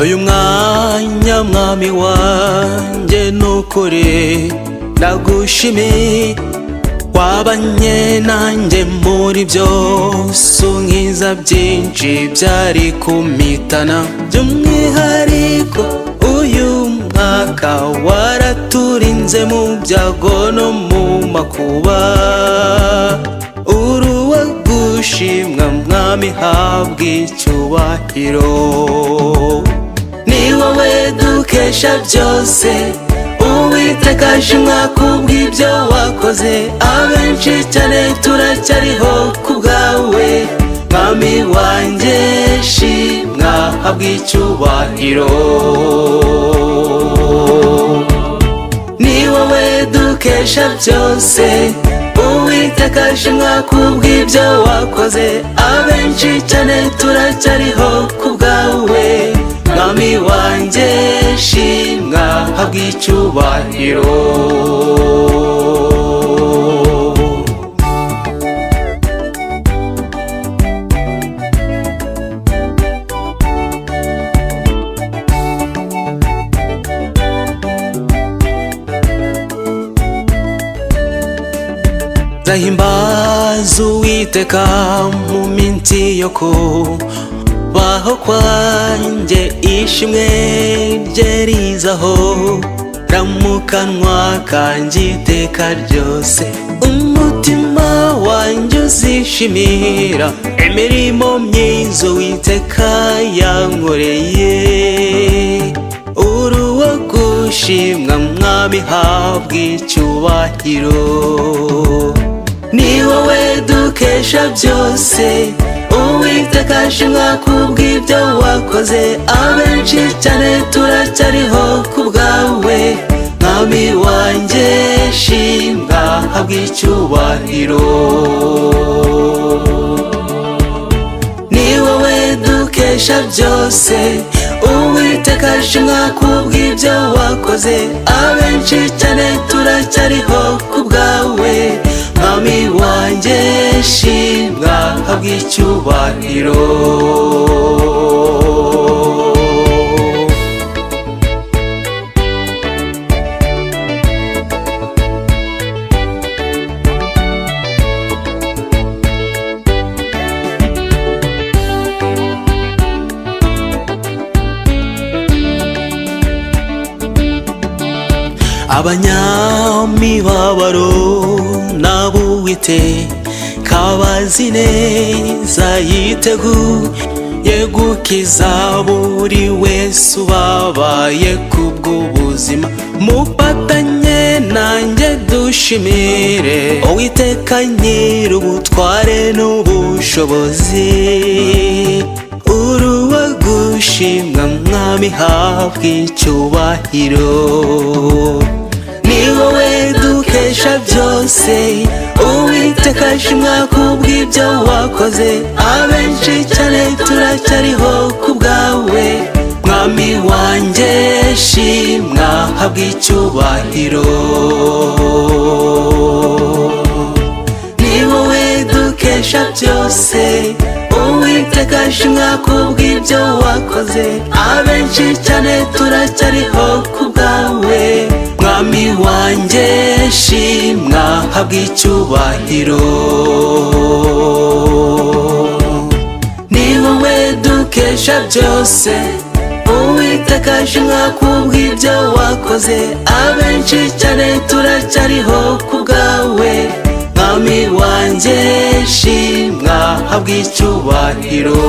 uyu mwanya mwami wanjye nukuri ndagushimiye, wabanye nanjye muri byose unkiza byinshi byari kumitana. By'umwihariko uyu mwaka waraturinze mu byago no mu makuba, uruwa gushimwa mwami habwa icyubahiro. Ni wowe dukesha byose, Uwiteka shimwa kubw'ibyo wakoze. Abenshi cyane turacyariho kubwawe, mwami wanjye shimwa habwa icyubahiro. Ni wowe dukesha byose, Uwiteka shimwa kubw'ibyo wakoze. Abenshi cyane turacyariho kubwawe, mwami wanjye shimwa habwa icyubahiro. Nzahimbaza Uwiteka mu minsi yo kubaho kwanjye, ishimwe rye rizaho mu kanwa kanjye iteka ryose. Umutima wanjye uzishimira imirimo myiza Uwiteka yankoreye, uruwo gushimwa mwami habwa icyubahiro. Ni wowe dukesha byose, Uwiteka shimwa kubw'ibyo wakoze. Abenshi cyane turacyariho kubwawe, mwami wanjye shimwa habwa icyubahiro. Ni wowe dukesha byose, Uwiteka shimwa kubw'ibyo wakoze. Abenshi cyane turacyariho kubwawe, mwami wanjye shimwa habwa icyubahiro. Abanyamibabaro n'Uwiteka bazi neza, yiteguye gukiza buri wese ubabaye kubw'ubuzima. Mufatanye nanjye dushimire Uwiteka nyir'ubutware n'ubushobozi, uruwo gushimwa mwami habwa icyubahiro. Ni wowe dukesha byose, Uwiteka shimwa kubw'ibyo wakoze. Abenshi cyane turacyariho kubwawe, mwami wanjye shimwa habwa icyubahiro. Ni wowe dukesha byose, Uwiteka shimwa kubw'ibyo wakoze. Abenshi cyane turacyariho kubwawe, mwami wanjye shimwa habwa icyubahiro. Ni wowe dukesha byose, Uwiteka shimwa kubw'ibyo wakoze. Abenshi cyane turacyariho kubwawe, mwami wanjye shimwa habwa icyubahiro.